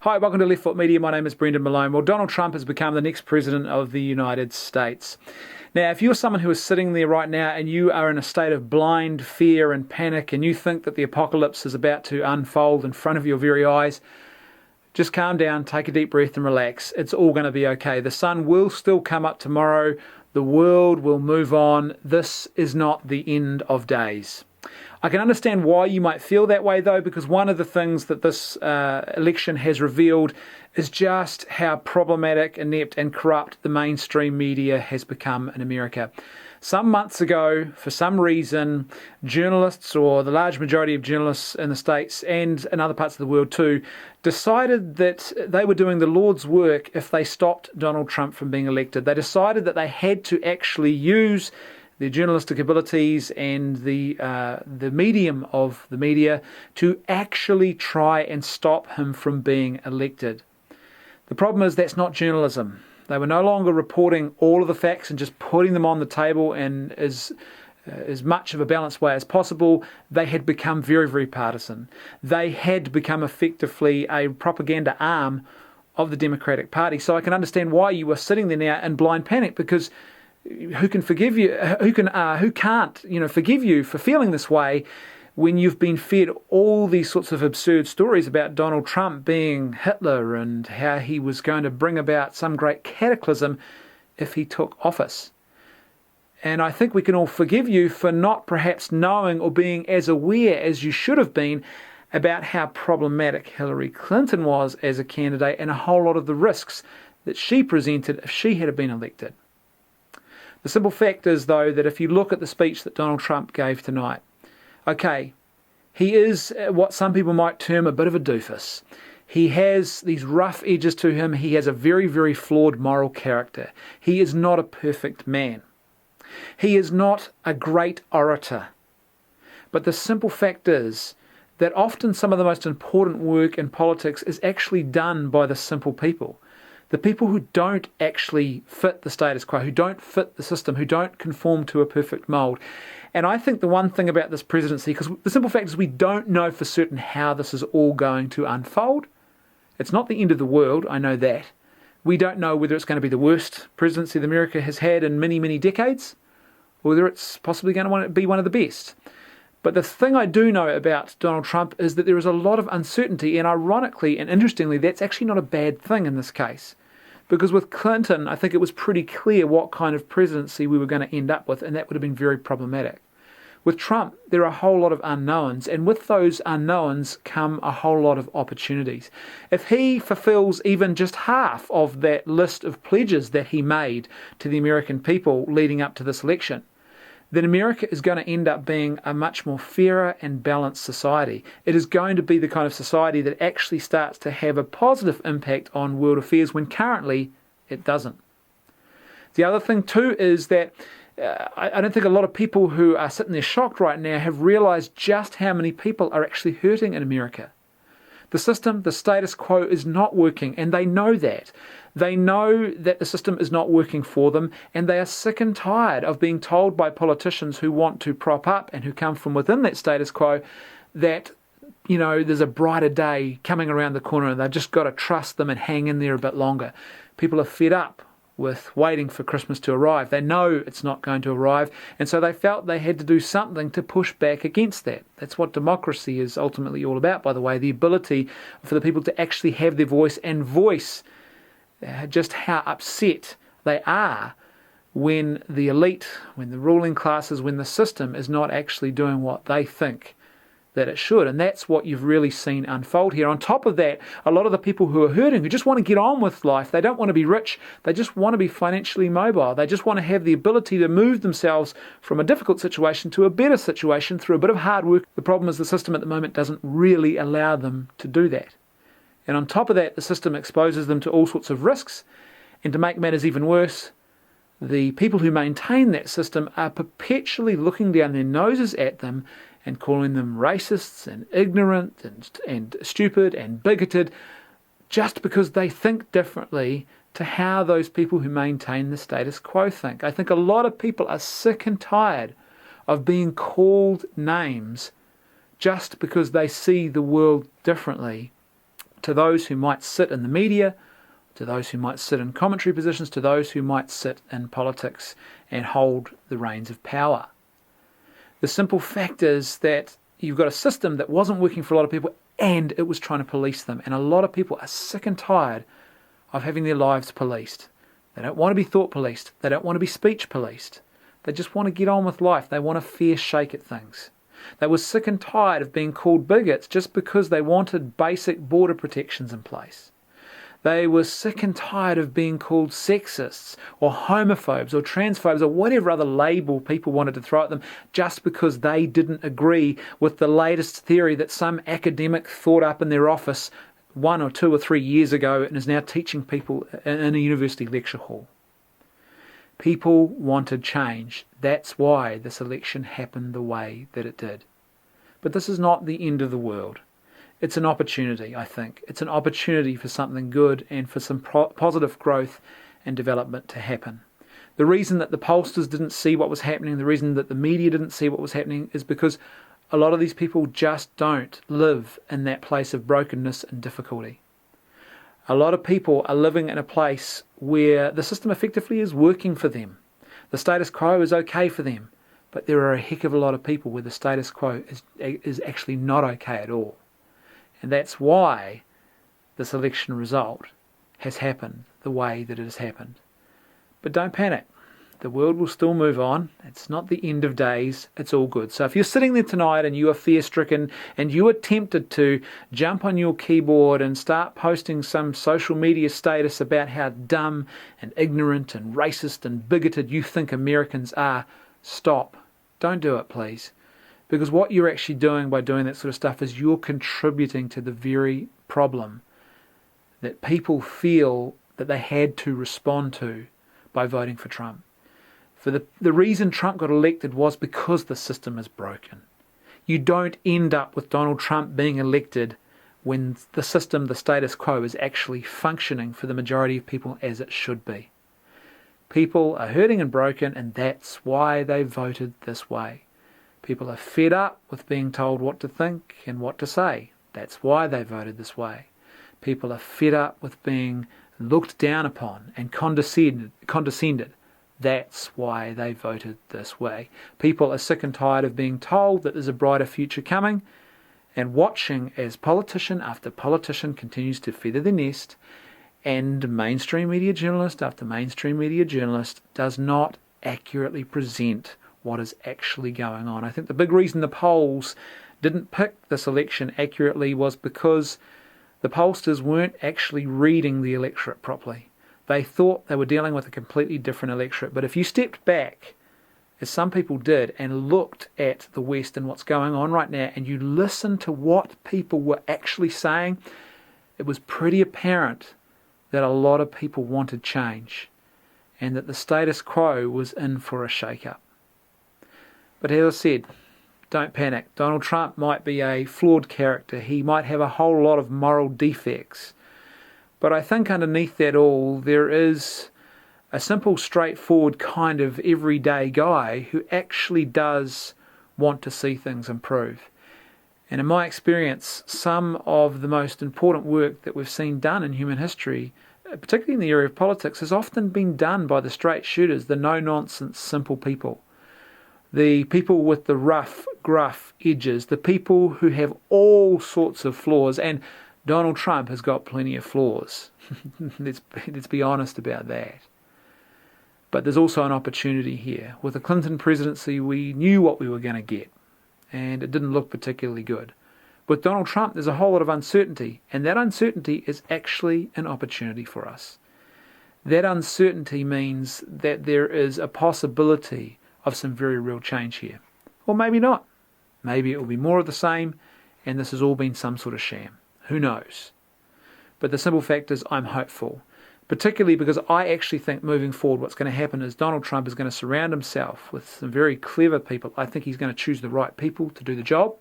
Hi, welcome to Left Foot Media. My name is Brendan Malone. Well, Donald Trump has become the next president of the United States. Now, if you're someone who is sitting there right now and you are in a state of blind fear and panic and you think that the apocalypse is about to unfold in front of your very eyes, just calm down, take a deep breath and relax. It's all going to be okay. The sun will still come up tomorrow. The world will move on. This is not the end of days. I can understand why you might feel that way, though, because one of the things that this election has revealed is just how problematic, inept and corrupt the mainstream media has become in America. Some months ago, for some reason, journalists, or the large majority of journalists in the States and in other parts of the world too, decided that they were doing the Lord's work if they stopped Donald Trump from being elected. They decided that they had to actually use their journalistic abilities and the medium of the media to actually try and stop him from being elected. The problem is that's not journalism. They were no longer reporting all of the facts and just putting them on the table in as much of a balanced way as possible. They had become very, very partisan. They had become effectively a propaganda arm of the Democratic Party. So I can understand why you were sitting there now in blind panic, because who can forgive you? Who can't, forgive you for feeling this way when you've been fed all these sorts of absurd stories about Donald Trump being Hitler and how he was going to bring about some great cataclysm if he took office. And I think we can all forgive you for not perhaps knowing or being as aware as you should have been about how problematic Hillary Clinton was as a candidate and a whole lot of the risks that she presented if she had been elected. The simple fact is, though, that if you look at the speech that Donald Trump gave tonight, okay, he is what some people might term a bit of a doofus. He has these rough edges to him. He has a very, very flawed moral character. He is not a perfect man. He is not a great orator. But the simple fact is that often some of the most important work in politics is actually done by the simple people. The people who don't actually fit the status quo, who don't fit the system, who don't conform to a perfect mould. And I think the one thing about this presidency, because the simple fact is we don't know for certain how this is all going to unfold. It's not the end of the world, I know that. We don't know whether it's going to be the worst presidency that America has had in many, many decades, or whether it's possibly going to be one of the best. But the thing I do know about Donald Trump is that there is a lot of uncertainty, and ironically and interestingly, that's actually not a bad thing in this case. Because with Clinton, I think it was pretty clear what kind of presidency we were going to end up with, and that would have been very problematic. With Trump, there are a whole lot of unknowns, and with those unknowns come a whole lot of opportunities. If he fulfills even just half of that list of pledges that he made to the American people leading up to this election, then America is going to end up being a much more fairer and balanced society. It is going to be the kind of society that actually starts to have a positive impact on world affairs when currently it doesn't. The other thing too is that I don't think a lot of people who are sitting there shocked right now have realised just how many people are actually hurting in America. The system, the status quo is not working, and they know that. They know that the system is not working for them, and they are sick and tired of being told by politicians who want to prop up and who come from within that status quo that, there's a brighter day coming around the corner and they've just got to trust them and hang in there a bit longer. People are fed up with waiting for Christmas to arrive. They know it's not going to arrive, and so they felt they had to do something to push back against that. That's what democracy is ultimately all about, by the way, the ability for the people to actually have their voice and voice just how upset they are when the elite, when the ruling classes, when the system is not actually doing what they think that it should. And that's what you've really seen unfold here. On top of that, a lot of the people who are hurting, who just want to get on with life, they don't want to be rich, they just want to be financially mobile. They just want to have the ability to move themselves from a difficult situation to a better situation through a bit of hard work. The problem is the system at the moment doesn't really allow them to do that. And on top of that, the system exposes them to all sorts of risks. And to make matters even worse, the people who maintain that system are perpetually looking down their noses at them and calling them racists and ignorant and stupid and bigoted just because they think differently to how those people who maintain the status quo think. I think a lot of people are sick and tired of being called names just because they see the world differently to those who might sit in the media, to those who might sit in commentary positions, to those who might sit in politics and hold the reins of power. The simple fact is that you've got a system that wasn't working for a lot of people and it was trying to police them. And a lot of people are sick and tired of having their lives policed. They don't want to be thought policed. They don't want to be speech policed. They just want to get on with life. They want a fair shake at things. They were sick and tired of being called bigots just because they wanted basic border protections in place. They were sick and tired of being called sexists or homophobes or transphobes or whatever other label people wanted to throw at them just because they didn't agree with the latest theory that some academic thought up in their office 1 or 2 or 3 years ago and is now teaching people in a university lecture hall. People wanted change. That's why this election happened the way that it did. But this is not the end of the world. It's an opportunity, I think. It's an opportunity for something good and for some positive growth and development to happen. The reason that the pollsters didn't see what was happening, the reason that the media didn't see what was happening is because a lot of these people just don't live in that place of brokenness and difficulty. A lot of people are living in a place where the system effectively is working for them. The status quo is okay for them, but there are a heck of a lot of people where the status quo is actually not okay at all. And that's why this election result has happened the way that it has happened. But don't panic. The world will still move on. It's not the end of days. It's all good. So if you're sitting there tonight and you are fear-stricken and you are tempted to jump on your keyboard and start posting some social media status about how dumb and ignorant and racist and bigoted you think Americans are, stop. Don't do it, please. Because what you're actually doing by doing that sort of stuff is you're contributing to the very problem that people feel that they had to respond to by voting for Trump. For the reason Trump got elected was because the system is broken. You don't end up with Donald Trump being elected when the system, the status quo, is actually functioning for the majority of people as it should be. People are hurting and broken, and that's why they voted this way. People are fed up with being told what to think and what to say. That's why they voted this way. People are fed up with being looked down upon and condescended. That's why they voted this way. People are sick and tired of being told that there's a brighter future coming and watching as politician after politician continues to feather their nest and mainstream media journalist after mainstream media journalist does not accurately present what is actually going on. I think the big reason the polls didn't pick this election accurately was because the pollsters weren't actually reading the electorate properly. They thought they were dealing with a completely different electorate. But if you stepped back, as some people did, and looked at the West and what's going on right now, and you listened to what people were actually saying, it was pretty apparent that a lot of people wanted change and that the status quo was in for a shake-up. But as I said, don't panic. Donald Trump might be a flawed character. He might have a whole lot of moral defects. But I think underneath that all, there is a simple, straightforward kind of everyday guy who actually does want to see things improve. And in my experience, some of the most important work that we've seen done in human history, particularly in the area of politics, has often been done by the straight shooters, the no-nonsense, simple people. The people with the rough, gruff edges, the people who have all sorts of flaws, and Donald Trump has got plenty of flaws. Let's be honest about that. But there's also an opportunity here. With the Clinton presidency, we knew what we were going to get, and it didn't look particularly good. With Donald Trump, there's a whole lot of uncertainty, and that uncertainty is actually an opportunity for us. That uncertainty means that there is a possibility of some very real change here. Or maybe not. Maybe it will be more of the same, and this has all been some sort of sham. Who knows? But the simple fact is I'm hopeful, particularly because I actually think moving forward what's going to happen is Donald Trump is going to surround himself with some very clever people. I think he's going to choose the right people to do the job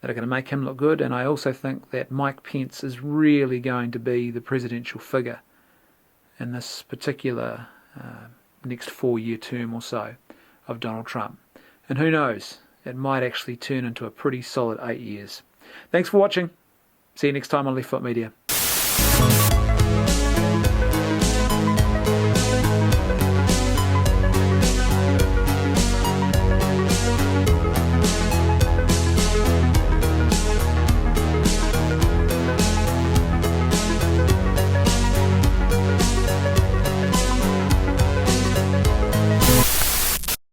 that are going to make him look good, and I also think that Mike Pence is really going to be the presidential figure in this particular next 4-year term or so of Donald Trump. And who knows, it might actually turn into a pretty solid 8 years. Thanks for watching. See you next time on Left Foot Media.